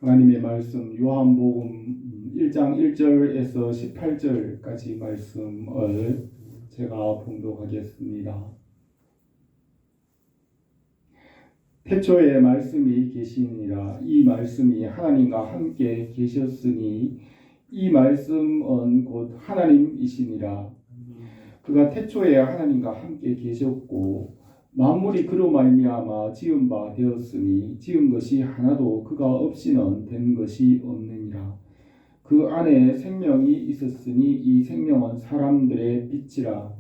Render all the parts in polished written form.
하나님의 말씀 요한복음 1장 1절에서 18절까지 말씀을 제가 봉독하겠습니다. 태초에 말씀이 계시니라. 이 말씀이 하나님과 함께 계셨으니 이 말씀은 곧 하나님이시니라. 그가 태초에 하나님과 함께 계셨고 만물이 그로 말미암아 지은 바 되었으니 지은 것이 하나도 그가 없이는 된 것이 없느니라. 그 안에 생명이 있었으니 이 생명은 사람들의 빛이라.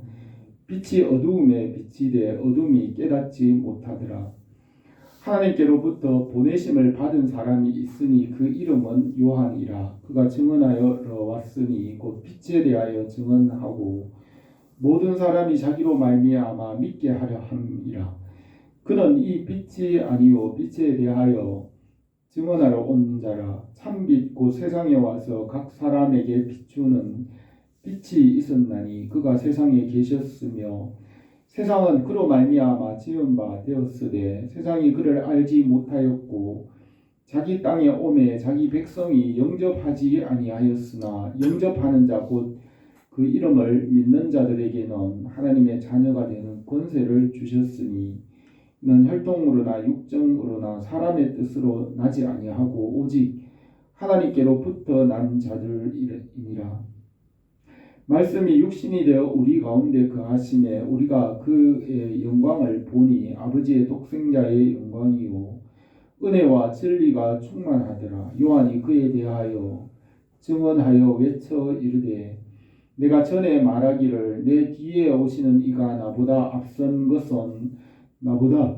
빛이 어두움에 비치되 어둠이 깨닫지 못하더라. 하나님께로부터 보내심을 받은 사람이 있으니 그 이름은 요한이라. 그가 증언하여 왔으니 곧 빛에 대하여 증언하고 모든 사람이 자기로 말미암아 믿게 하려 함이라. 그는 이 빛이 아니요 빛에 대하여 증언하러 온 자라. 참빛 곧 세상에 와서 각 사람에게 비추는 빛이 있었나니 그가 세상에 계셨으며 세상은 그로 말미암아 지은 바 되었으되 세상이 그를 알지 못하였고 자기 땅에 오매 자기 백성이 영접하지 아니하였으나 영접하는 자 곧 그 이름을 믿는 자들에게는 하나님의 자녀가 되는 권세를 주셨으니 이는 혈통으로나 육정으로나 사람의 뜻으로 나지 아니하고 오직 하나님께로부터 난 자들이니라. 말씀이 육신이 되어 우리 가운데 거하심에 우리가 그의 영광을 보니 아버지의 독생자의 영광이요 은혜와 진리가 충만하더라. 요한이 그에 대하여 증언하여 외쳐 이르되 내가 전에 말하기를 내 뒤에 오시는 이가 나보다 앞선 것은 나보다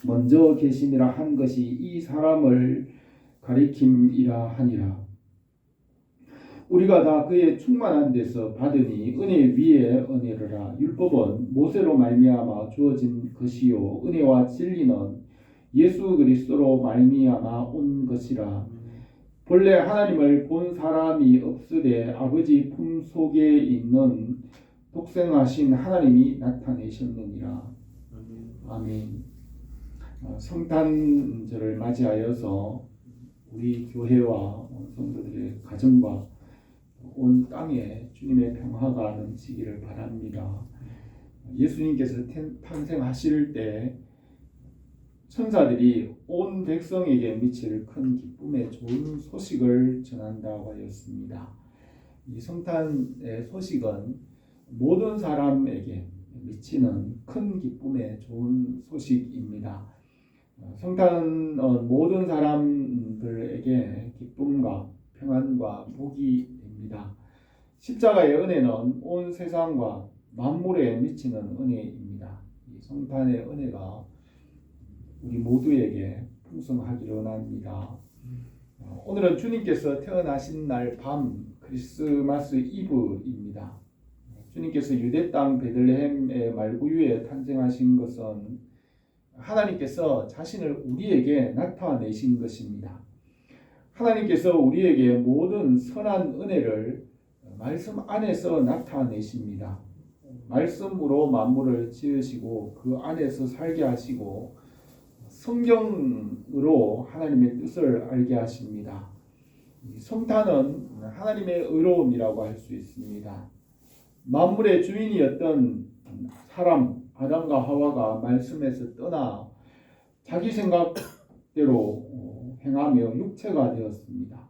먼저 계심이라 한 것이 이 사람을 가리킴이라 하니라. 우리가 다 그의 충만한 데서 받으니 은혜 위에 은혜로라. 율법은 모세로 말미암아 주어진 것이요 은혜와 진리는 예수 그리스도로 말미암아 온 것이라. 본래 하나님을 본 사람이 없으되 아버지 품속에 있는 독생하신 하나님이 나타내셨느니라. 아멘. 성탄절을 맞이하여서 우리 교회와 성도들의 가정과 온 땅에 주님의 평화가 넘치기를 바랍니다. 예수님께서 탄생하실 때 천사들이 온 백성에게 미칠 큰 기쁨의 좋은 소식을 전한다고 하였습니다. 이 성탄의 소식은 모든 사람에게 미치는 큰 기쁨의 좋은 소식입니다. 성탄은 모든 사람들에게 기쁨과 평안과 복이 됩니다. 십자가의 은혜는 온 세상과 만물에 미치는 은혜입니다. 이 성탄의 은혜가 우리 모두에게 풍성하기를 원합니다. 오늘은 주님께서 태어나신 날 밤 크리스마스 이브입니다. 주님께서 유대 땅 베들레헴의 말구유에 탄생하신 것은 하나님께서 자신을 우리에게 나타내신 것입니다. 하나님께서 우리에게 모든 선한 은혜를 말씀 안에서 나타내십니다. 말씀으로 만물을 지으시고 그 안에서 살게 하시고 성경으로 하나님의 뜻을 알게 하십니다. 성탄은 하나님의 의로움이라고 할 수 있습니다. 만물의 주인이었던 사람 아담과 하와가 말씀에서 떠나 자기 생각대로 행하며 육체가 되었습니다.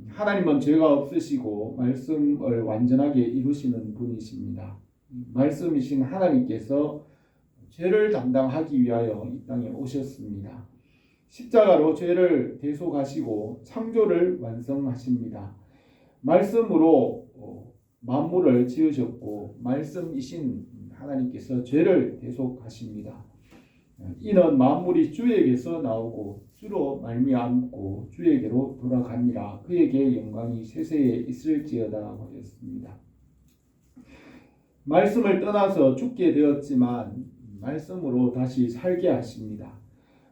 하나님은 죄가 없으시고 말씀을 완전하게 이루시는 분이십니다. 말씀이신 하나님께서 죄를 담당하기 위하여 이 땅에 오셨습니다. 십자가로 죄를 대속하시고 창조를 완성하십니다. 말씀으로 만물을 지으셨고 말씀이신 하나님께서 죄를 대속하십니다. 이는 만물이 주에게서 나오고 주로 말미암고 주에게로 돌아갑니다. 그에게 영광이 세세에 있을지어다 하였습니다. 말씀을 떠나서 죽게 되었지만 말씀으로 다시 살게 하십니다.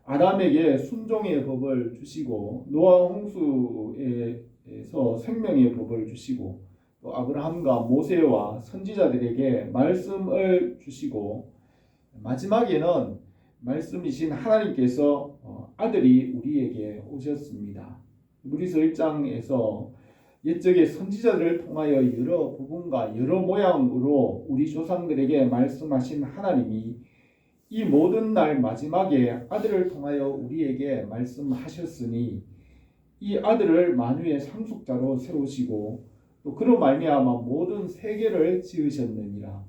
아담에게 순종의 법을 주시고 노아 홍수에서 생명의 법을 주시고 또 아브라함과 모세와 선지자들에게 말씀을 주시고 마지막에는 말씀이신 하나님께서 아들이 우리에게 오셨습니다. 히브리서 1장에서 옛적의 선지자들을 통하여 여러 부분과 여러 모양으로 우리 조상들에게 말씀하신 하나님이 이 모든 날 마지막에 아들을 통하여 우리에게 말씀하셨으니 이 아들을 만유의 상속자로 세우시고 또 그로 말미암아 모든 세계를 지으셨느니라.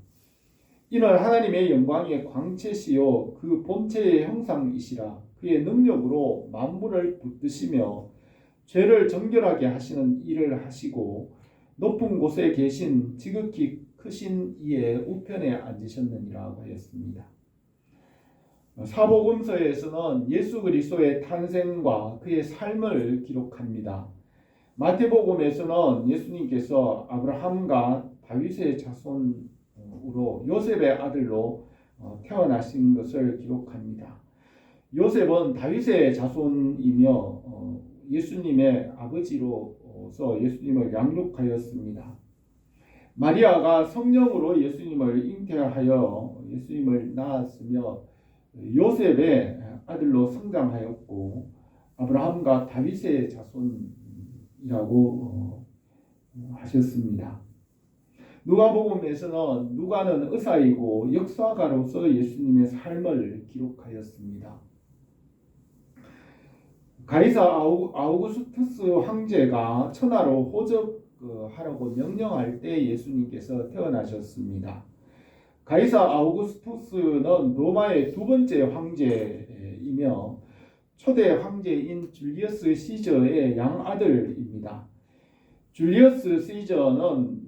이는 하나님의 영광의 광채시요 그 본체의 형상이시라. 그의 능력으로 만물을 붙드시며 죄를 정결하게 하시는 일을 하시고 높은 곳에 계신 지극히 크신 이의 우편에 앉으셨느니라 하였습니다. 사복음서에서는 예수 그리스도의 탄생과 그의 삶을 기록합니다. 마태복음에서는 예수님께서 아브라함과 다윗의 자손으로 요셉의 아들로 태어나신 것을 기록합니다. 요셉은 다윗의 자손이며 예수님의 아버지로서 예수님을 양육하였습니다. 마리아가 성령으로 예수님을 잉태하여 예수님을 낳았으며 요셉의 아들로 성장하였고 아브라함과 다윗의 자손이라고 하셨습니다. 누가복음에서는 누가는 의사이고 역사가로서 예수님의 삶을 기록하였습니다. 가이사 아우구스투스 황제가 천하로 호적하라고 명령할 때 예수님께서 태어나셨습니다. 가이사 아우구스투스는 로마의 두 번째 황제이며 초대 황제인 줄리어스 시저의 양아들입니다. 줄리어스 시저는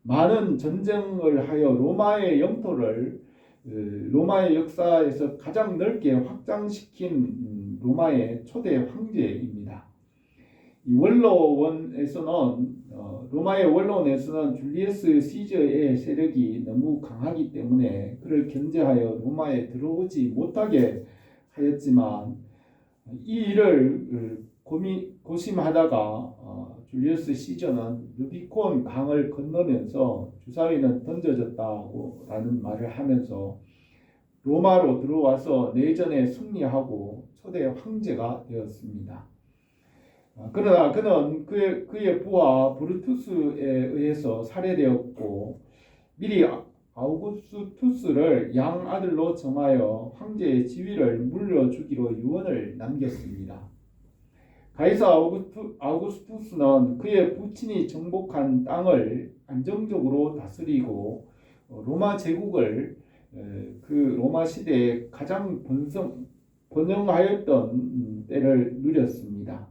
많은 전쟁을 하여 로마의 영토를 로마의 역사에서 가장 넓게 확장시킨 로마의 초대 황제입니다. 로마의 원로원에서는 줄리어스 시저의 세력이 너무 강하기 때문에 그를 견제하여 로마에 들어오지 못하게 하였지만 이 일을 고심하다가 줄리어스 시저는 루비콘 강을 건너면서 주사위는 던져졌다라는 말을 하면서 로마로 들어와서 내전에 승리하고 초대 황제가 되었습니다. 그러나 그는 그의 부하 브루투스에 의해서 살해되었고 미리 아우구스투스를 양아들로 정하여 황제의 지위를 물려주기로 유언을 남겼습니다. 가이사 아우구스투스는 그의 부친이 정복한 땅을 안정적으로 다스리고 로마 제국을 그 로마 시대에 가장 번영하였던 때를 누렸습니다.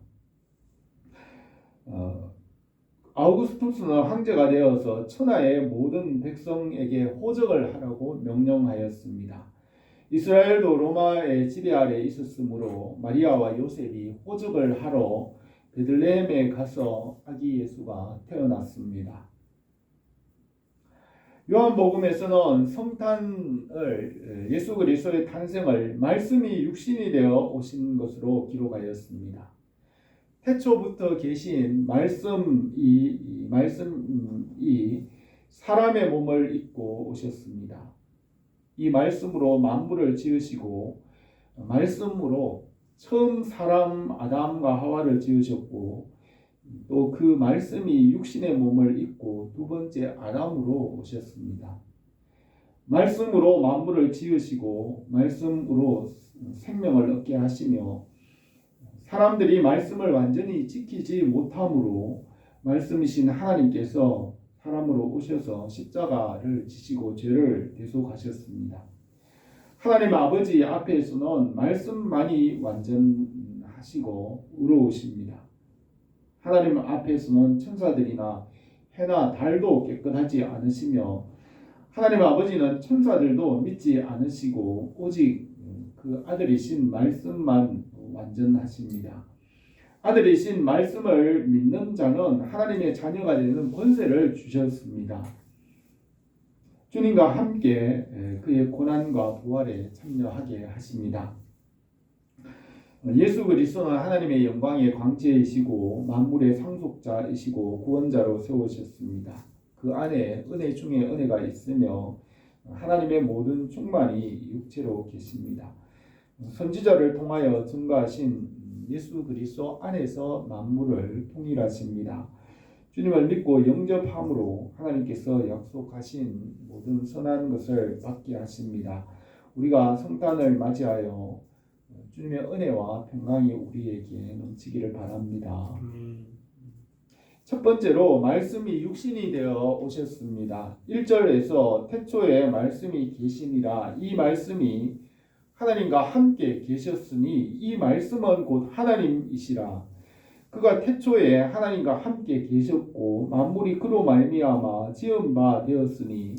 아우구스투스는 황제가 되어서 천하의 모든 백성에게 호적을 하라고 명령하였습니다. 이스라엘도 로마의 지배 아래 있었으므로 마리아와 요셉이 호적을 하러 베들레헴에 가서 아기 예수가 태어났습니다. 요한복음에서는 성탄을 예수 그리스도의 탄생을 말씀이 육신이 되어 오신 것으로 기록하였습니다. 태초부터 계신 말씀이 사람의 몸을 입고 오셨습니다. 이 말씀으로 만물을 지으시고 말씀으로 처음 사람 아담과 하와를 지으셨고 또 그 말씀이 육신의 몸을 입고 두 번째 아담으로 오셨습니다. 말씀으로 만물을 지으시고 말씀으로 생명을 얻게 하시며 사람들이 말씀을 완전히 지키지 못함으로 말씀이신 하나님께서 사람으로 오셔서 십자가를 지시고 죄를 대속하셨습니다. 하나님 아버지 앞에서는 말씀만이 완전하시고 의로우십니다. 하나님 앞에서는 천사들이나 해나 달도 깨끗하지 않으시며 하나님 아버지는 천사들도 믿지 않으시고 오직 그 아들이신 말씀만 완전하십니다. 아들이신 말씀을 믿는 자는 하나님의 자녀가 되는 권세를 주셨습니다. 주님과 함께 그의 고난과 부활에 참여하게 하십니다. 예수 그리스도는 하나님의 영광의 광채이시고 만물의 상속자이시고 구원자로 세우셨습니다. 그 안에 은혜 중에 은혜가 있으며 하나님의 모든 충만이 육체로 계십니다. 선지자를 통하여 증거하신 예수 그리스도 안에서 만물을 통일하십니다. 주님을 믿고 영접함으로 하나님께서 약속하신 모든 선한 것을 받게 하십니다. 우리가 성탄을 맞이하여 주님의 은혜와 평강이 우리에게 넘치기를 바랍니다. 첫 번째로 말씀이 육신이 되어 오셨습니다. 1절에서 태초에 말씀이 계시니라. 이 말씀이 하나님과 함께 계셨으니 이 말씀은 곧 하나님이시라. 그가 태초에 하나님과 함께 계셨고 만물이 그로 말미암아 지은 바 되었으니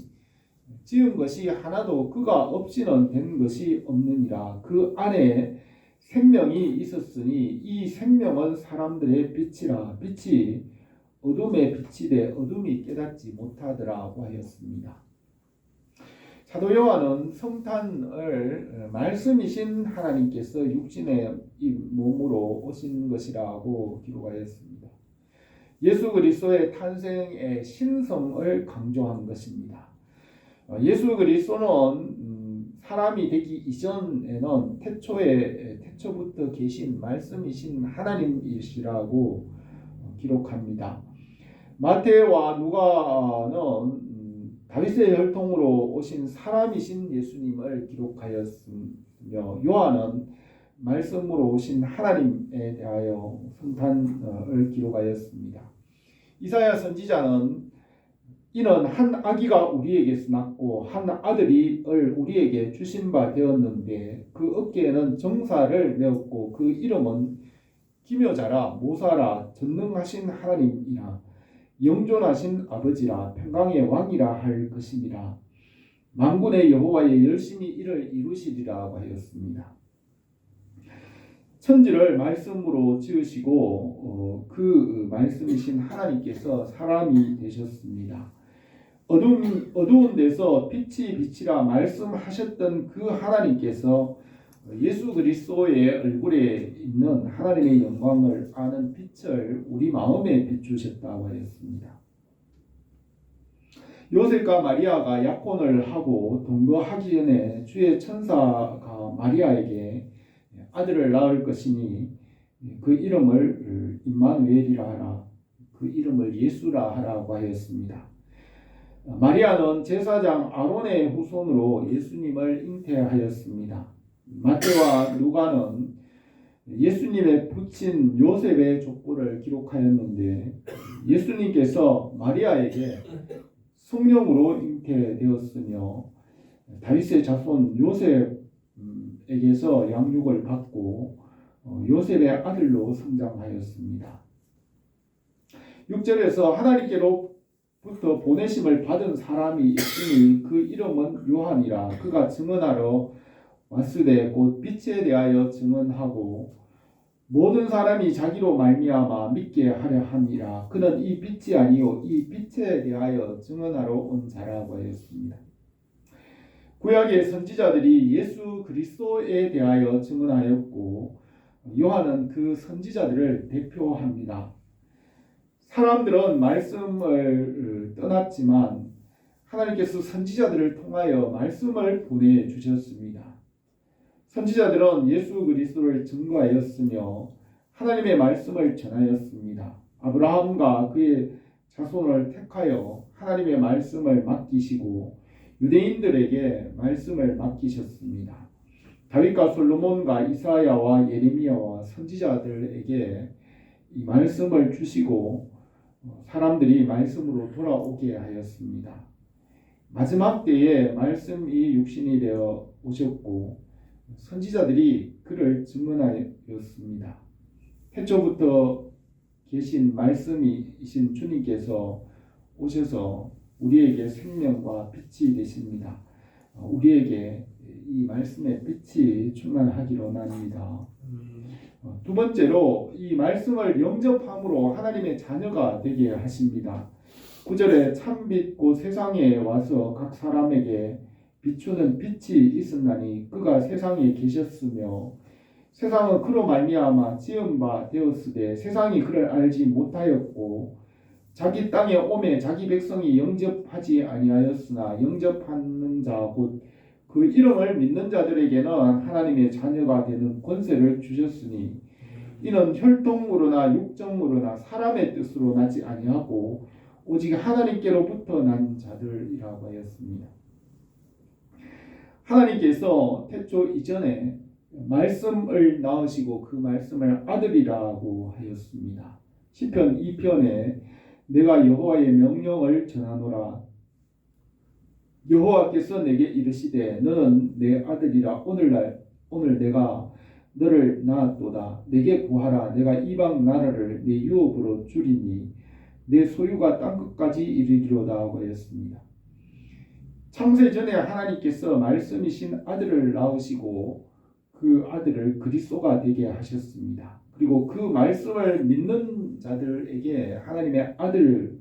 지은 것이 하나도 그가 없이는 된 것이 없느니라. 그 안에 생명이 있었으니 이 생명은 사람들의 빛이라. 빛이 어둠에 비치되 어둠이 깨닫지 못하더라고 하였습니다. 사도 요한은 성탄을 말씀이신 하나님께서 육신의 몸으로 오신 것이라고 기록하였습니다. 예수 그리스도의 탄생의 신성을 강조한 것입니다. 예수 그리스도는 사람이 되기 이전에는 태초부터 계신 말씀이신 하나님이시라고 기록합니다. 마태와 누가는 다윗의 혈통으로 오신 사람이신 예수님을 기록하였으며 요한은 말씀으로 오신 하나님에 대하여 성탄을 기록하였습니다. 이사야 선지자는 이는 한 아기가 우리에게서 낳고 한 아들이 우리에게 주신 바 되었는데 그 어깨에는 정사를 메었고 그 이름은 기묘자라 모사라 전능하신 하나님이라 영존하신 아버지라 평강의 왕이라 할 것입니다. 만군의 여호와의 열심히 이를 이루시리라고 하였습니다. 천지를 말씀으로 지으시고 그 말씀이신 하나님께서 사람이 되셨습니다. 어두운 데서 빛이라 말씀하셨던 그 하나님께서 예수 그리스도의 얼굴에 있는 하나님의 영광을 아는 빛을 우리 마음에 비추셨다고 하였습니다. 요셉과 마리아가 약혼을 하고 동거하기 전에 주의 천사가 마리아에게 아들을 낳을 것이니 그 이름을 임마누엘이라 하라. 그 이름을 예수라 하라고 하였습니다. 마리아는 제사장 아론의 후손으로 예수님을 잉태하였습니다. 마태와 누가는 예수님의 부친 요셉의 족보를 기록하였는데 예수님께서 마리아에게 성령으로 잉태되었으며 다윗의 자손 요셉에게서 양육을 받고 요셉의 아들로 성장하였습니다. 6절에서 하나님께로부터 보내심을 받은 사람이 있으니 그 이름은 요한이라. 그가 증언하러 왔으되 곧 빛에 대하여 증언하고 모든 사람이 자기로 말미암아 믿게 하려 함이라. 그는 이 빛이 아니요 이 빛에 대하여 증언하러 온 자라고 하였습니다. 구약의 선지자들이 예수 그리스도에 대하여 증언하였고 요한은 그 선지자들을 대표합니다. 사람들은 말씀을 떠났지만 하나님께서 선지자들을 통하여 말씀을 보내주셨습니다. 선지자들은 예수 그리스도를 증거하였으며 하나님의 말씀을 전하였습니다. 아브라함과 그의 자손을 택하여 하나님의 말씀을 맡기시고 유대인들에게 말씀을 맡기셨습니다. 다윗과 솔로몬과 이사야와 예레미야와 선지자들에게 이 말씀을 주시고 사람들이 말씀으로 돌아오게 하였습니다. 마지막 때에 말씀이 육신이 되어 오셨고 선지자들이 그를 증언하였습니다. 태초부터 계신 말씀이신 주님께서 오셔서 우리에게 생명과 빛이 되십니다. 우리에게 이 말씀의 빛이 충만하기를 원합니다. 두 번째로 이 말씀을 영접함으로 하나님의 자녀가 되게 하십니다. 9절에 참빛 곧 세상에 와서 각 사람에게 비추는 빛이 있었나니 그가 세상에 계셨으며 세상은 그로 말미암아 지은 바 되었으되 세상이 그를 알지 못하였고 자기 땅에 오매 자기 백성이 영접하지 아니하였으나 영접하는 자 곧 그 이름을 믿는 자들에게는 하나님의 자녀가 되는 권세를 주셨으니 이는 혈통으로나 육정으로나 사람의 뜻으로 나지 아니하고 오직 하나님께로부터 난 자들이라고 하였습니다. 하나님께서 태초 이전에 말씀을 낳으시고 그 말씀을 아들이라고 하였습니다. 시편 2편에 내가 여호와의 명령을 전하노라. 여호와께서 내게 이르시되 너는 내 아들이라. 오늘 내가 너를 낳았도다. 내게 구하라. 내가 이방 나라를 내 유업으로 주리니 내 소유가 땅끝까지 이르리로다 하고 하였습니다. 창세 전에 하나님께서 말씀이신 아들을 낳으시고 그 아들을 그리스도가 되게 하셨습니다. 그리고 그 말씀을 믿는 자들에게 하나님의 아들이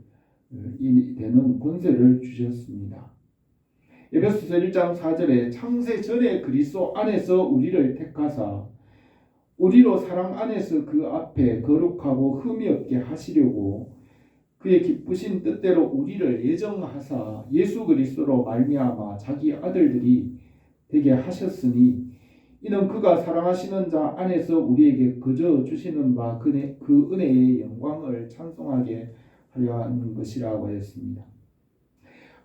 되는 권세를 주셨습니다. 에베소서 1장 4절에 창세 전에 그리스도 안에서 우리를 택하사 우리로 사랑 안에서 그 앞에 거룩하고 흠이 없게 하시려고 그의 기쁘신 뜻대로 우리를 예정하사 예수 그리스도로 말미암아 자기 아들들이 되게 하셨으니 이는 그가 사랑하시는 자 안에서 우리에게 거저 주시는 바 그 은혜의 영광을 찬송하게 하려 하는 것이라고 했습니다.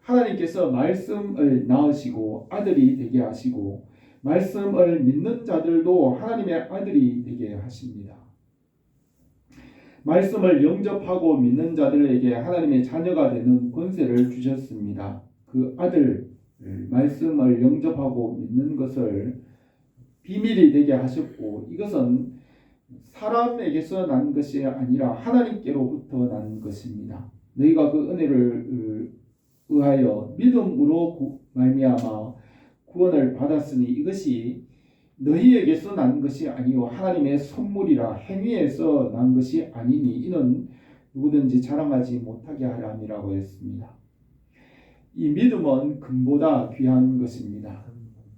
하나님께서 말씀을 낳으시고 아들이 되게 하시고 말씀을 믿는 자들도 하나님의 아들이 되게 하십니다. 말씀을 영접하고 믿는 자들에게 하나님의 자녀가 되는 권세를 주셨습니다. 그 아들 말씀을 영접하고 믿는 것을 비밀이 되게 하셨고 이것은 사람에게서 난 것이 아니라 하나님께로부터 난 것입니다. 너희가 그 은혜를 의하여 믿음으로 말미암아 구원을 받았으니 이것이 너희에게서 난 것이 아니요 하나님의 선물이라. 행위에서 난 것이 아니니 이는 누구든지 자랑하지 못하게 하려 함이라고 했습니다. 이 믿음은 금보다 귀한 것입니다.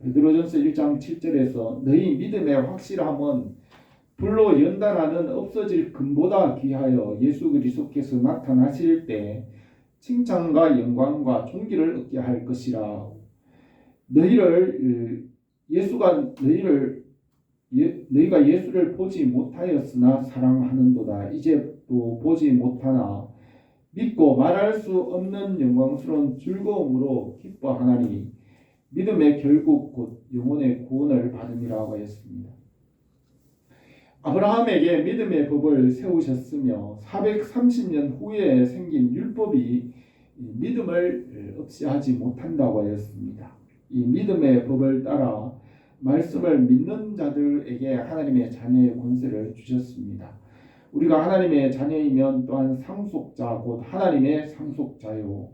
베드로전서 1장 7절에서 너희 믿음의 확실함은 불로 연단하는 없어질 금보다 귀하여 예수 그리스도께서 나타나실 때 칭찬과 영광과 존귀를 얻게 할 것이라. 너희가 예수를 보지 못하였으나 사랑하는도다. 이제 또 보지 못하나 믿고 말할 수 없는 영광스러운 즐거움으로 기뻐하나니 믿음의 결국 곧 영혼의 구원을 받음이라고 했습니다. 아브라함에게 믿음의 법을 세우셨으며 430년 후에 생긴 율법이 믿음을 없이 하지 못한다고 하였습니다. 이 믿음의 법을 따라 말씀을 믿는 자들에게 하나님의 자녀의 권세를 주셨습니다. 우리가 하나님의 자녀이면 또한 상속자 곧 하나님의 상속자요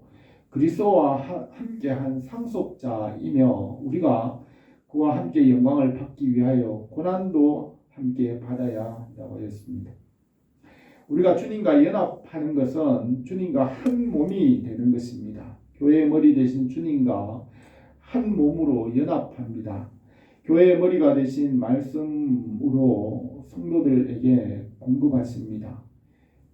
그리스도와 함께한 상속자이며 우리가 그와 함께 영광을 받기 위하여 고난도 함께 받아야 한다고 했습니다. 우리가 주님과 연합하는 것은 주님과 한 몸이 되는 것입니다. 교회의 머리 되신 주님과 한 몸으로 연합합니다. 교회의 머리가 되신 말씀으로 성도들에게 공급하십니다.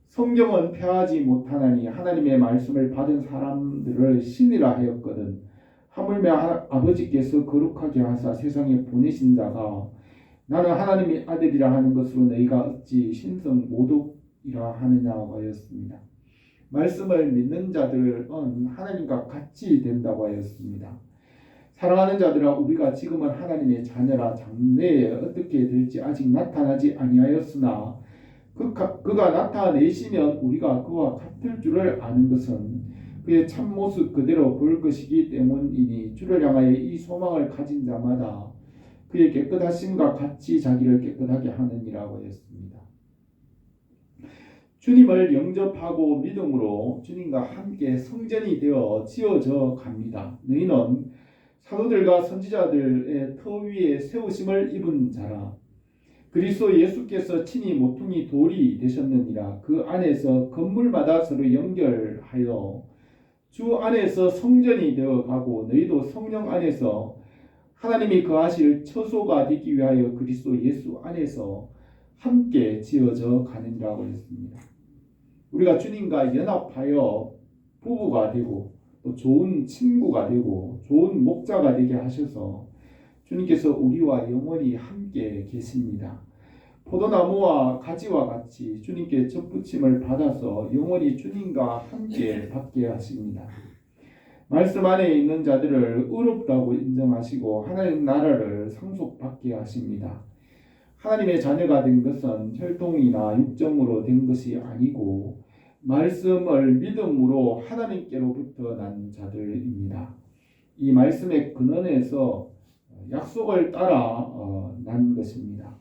성경은 폐하지 못하나니 하나님의 말씀을 받은 사람들을 신이라 하였거든 하물며 아버지께서 거룩하게 하사 세상에 보내신 자가 나는 하나님의 아들이라 하는 것으로 너희가 어찌 신성 모독이라 하느냐고 하였습니다. 말씀을 믿는 자들은 하나님과 같이 된다고 하였습니다. 사랑하는 자들아 우리가 지금은 하나님의 자녀라 장래에 어떻게 될지 아직 나타나지 아니하였으나 그가 나타내시면 우리가 그와 같을 줄을 아는 것은 그의 참모습 그대로 볼 것이기 때문이니 주를 향하여 이 소망을 가진 자마다 그의 깨끗하심과 같이 자기를 깨끗하게 하느니라고 했습니다. 주님을 영접하고 믿음으로 주님과 함께 성전이 되어 지어져 갑니다. 너희는 사도들과 선지자들의 터 위에 세우심을 입은 자라. 그리스도 예수께서 친히 모퉁이 돌이 되셨느니라. 그 안에서 건물마다 서로 연결하여 주 안에서 성전이 되어가고 너희도 성령 안에서 하나님이 거하실 처소가 되기 위하여 그리스도 예수 안에서 함께 지어져 가느니라고 했습니다. 우리가 주님과 연합하여 부부가 되고 또 좋은 친구가 되고 좋은 목자가 되게 하셔서 주님께서 우리와 영원히 함께 계십니다. 포도나무와 가지와 같이 주님께 접붙임을 받아서 영원히 주님과 함께 받게 하십니다. 말씀 안에 있는 자들을 의롭다고 인정하시고 하나님 나라를 상속받게 하십니다. 하나님의 자녀가 된 것은 혈통이나 육정으로 된 것이 아니고 말씀을 믿음으로 하나님께로부터 난 자들입니다. 이 말씀의 근원에서 약속을 따라 난 것입니다.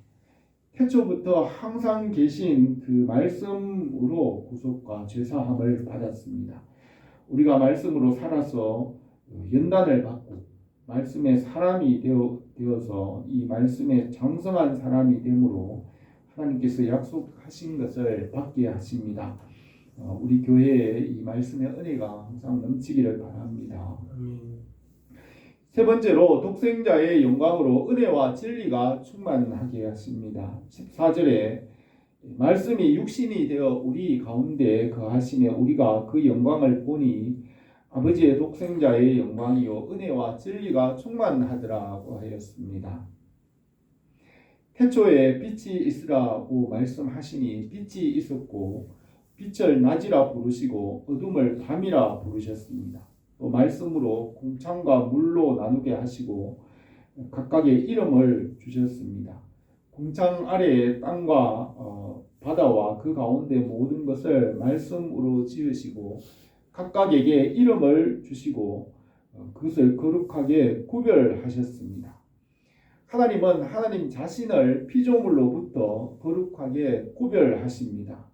태초부터 항상 계신 그 말씀으로 구속과 죄사함을 받았습니다. 우리가 말씀으로 살아서 연단을 받고 말씀의 사람이 되어서 이 말씀에 장성한 사람이 되므로 하나님께서 약속하신 것을 받게 하십니다. 우리 교회에 이 말씀의 은혜가 항상 넘치기를 바랍니다. 세 번째로 독생자의 영광으로 은혜와 진리가 충만하게 하십니다. 14절에 말씀이 육신이 되어 우리 가운데 거하시며 우리가 그 영광을 보니 아버지의 독생자의 영광이요 은혜와 진리가 충만하더라고 하였습니다. 태초에 빛이 있으라고 말씀하시니 빛이 있었고 빛을 낮이라 부르시고 어둠을 밤이라 부르셨습니다. 또 말씀으로 공창과 물로 나누게 하시고 각각의 이름을 주셨습니다. 공창 아래에 땅과 바다와 그 가운데 모든 것을 말씀으로 지으시고 각각에게 이름을 주시고 그것을 거룩하게 구별하셨습니다. 하나님은 하나님 자신을 피조물로부터 거룩하게 구별하십니다.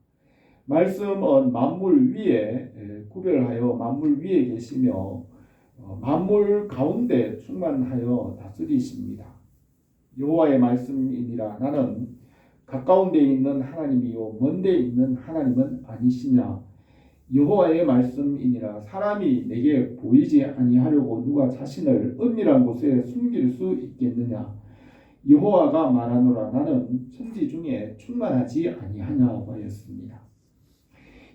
말씀은 만물 위에 구별하여 만물 위에 계시며 만물 가운데 충만하여 다스리십니다. 여호와의 말씀이니라 나는 가까운 데 있는 하나님이요 먼 데 있는 하나님은 아니시냐. 여호와의 말씀이니라 사람이 내게 보이지 아니하려고 누가 자신을 은밀한 곳에 숨길 수 있겠느냐. 여호와가 말하노라 나는 천지 중에 충만하지 아니하냐고 하였습니다.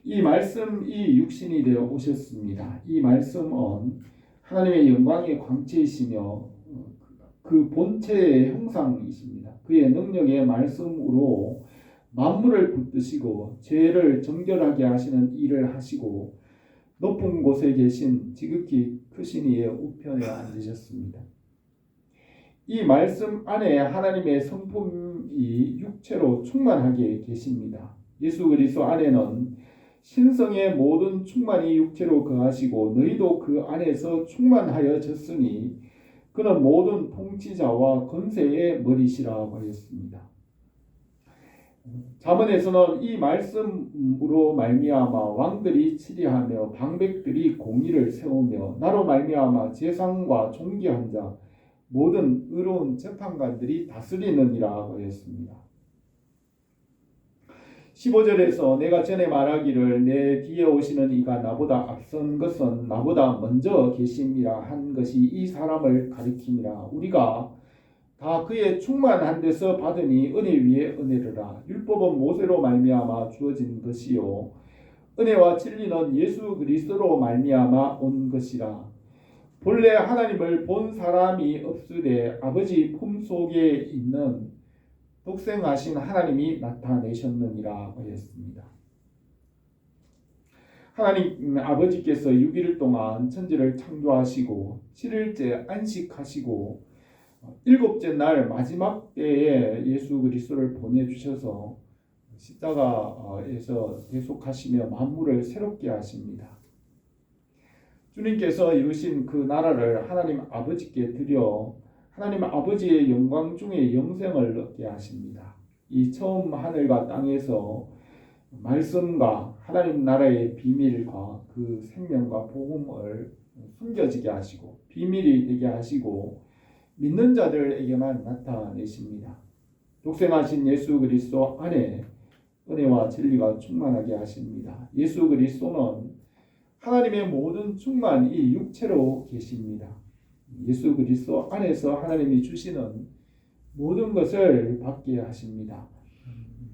이 말씀이 육신이 되어 오셨습니다. 이 말씀은 하나님의 영광의 광채이시며 그 본체의 형상이십니다. 그의 능력의 말씀으로 만물을 붙드시고 죄를 정결하게 하시는 일을 하시고 높은 곳에 계신 지극히 크신 이의 우편에 앉으셨습니다. 이 말씀 안에 하나님의 성품이 육체로 충만하게 계십니다. 예수 그리스도 안에는 신성의 모든 충만이 육체로 거하시고 너희도 그 안에서 충만하여졌으니 그는 모든 통치자와 권세의 머리시라고 하였습니다. 잠언에서는 이 말씀으로 말미암아 왕들이 치리하며 방백들이 공의를 세우며 나로 말미암아 재상과 존귀한 자 모든 의로운 재판관들이 다스리느니라 하였습니다. 15절에서 내가 전에 말하기를 내 뒤에 오시는 이가 나보다 앞선 것은 나보다 먼저 계심이라 한 것이 이 사람을 가리킴이라. 우리가 다 그의 충만한 데서 받으니 은혜 위에 은혜르라. 율법은 모세로 말미암아 주어진 것이요 은혜와 진리는 예수 그리스도로 말미암아 온 것이라. 본래 하나님을 본 사람이 없으되 아버지 품속에 있는 독생하신 하나님이 나타내셨느니라 하였습니다. 하나님 아버지께서 6일 동안 천지를 창조하시고 7일째 안식하시고 7째 날 마지막 때에 예수 그리스도를 보내주셔서 십자가에서 대속하시며 만물을 새롭게 하십니다. 주님께서 이루신 그 나라를 하나님 아버지께 드려 하나님 아버지의 영광 중에 영생을 얻게 하십니다. 이 처음 하늘과 땅에서 말씀과 하나님 나라의 비밀과 그 생명과 복음을 숨겨지게 하시고 비밀이 되게 하시고 믿는 자들에게만 나타내십니다. 독생하신 예수 그리스도 안에 은혜와 진리가 충만하게 하십니다. 예수 그리스도는 하나님의 모든 충만이 육체로 계십니다. 예수 그리스도 안에서 하나님이 주시는 모든 것을 받게 하십니다.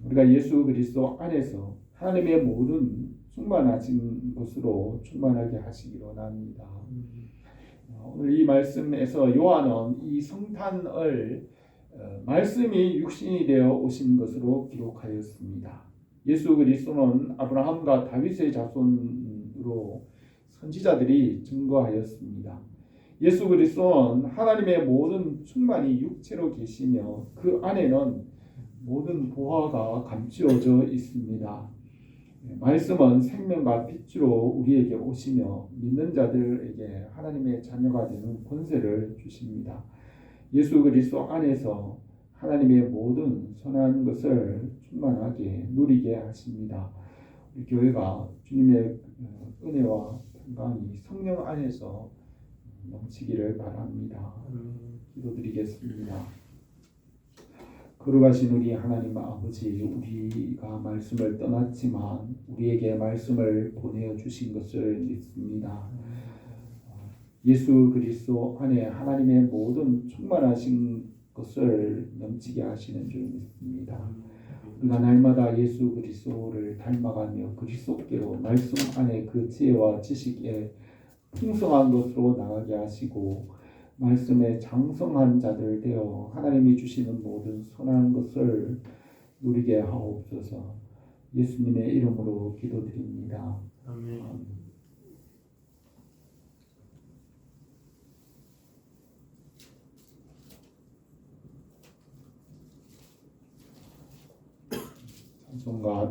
우리가 예수 그리스도 안에서 하나님의 모든 충만하신 것으로 충만하게 하시기로 원합니다. 오늘 이 말씀에서 요한은 이 성탄을 말씀이 육신이 되어 오신 것으로 기록하였습니다. 예수 그리스도는 아브라함과 다윗의 자손으로 선지자들이 증거하였습니다. 예수 그리스도는 하나님의 모든 충만이 육체로 계시며 그 안에는 모든 보화가 감추어져 있습니다. 말씀은 생명과 빛으로 우리에게 오시며 믿는 자들에게 하나님의 자녀가 되는 권세를 주십니다. 예수 그리스도 안에서 하나님의 모든 선한 것을 충만하게 누리게 하십니다. 우리 교회가 주님의 은혜와 평강이 성령 안에서 넘치기를 바랍니다. 기도드리겠습니다. 거룩하신 우리 하나님 아버지, 우리가 말씀을 떠났지만 우리에게 말씀을 보내주신 것을 믿습니다. 예수 그리스도 안에 하나님의 모든 충만하신 것을 넘치게 하시는 줄 믿습니다. 우리가 날마다 예수 그리스도를 닮아가며 그리스도께로 말씀 안에 그 지혜와 지식에 풍성한 것으로 나가게 하시고 말씀에 장성한 자들 되어 하나님이 주시는 모든 선한 것을 누리게 하옵소서. 예수님의 이름으로 기도드립니다. 아멘. 찬송가